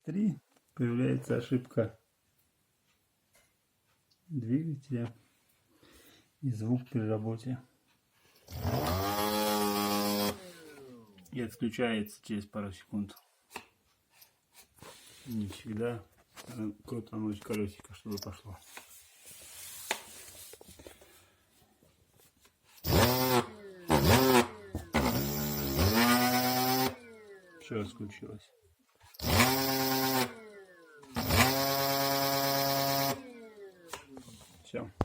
3 появляется ошибка двигателя и звук при работе. И отключается через пару секунд. Не всегда крутануть колесико, чтобы пошло. Все раскручилось. Все.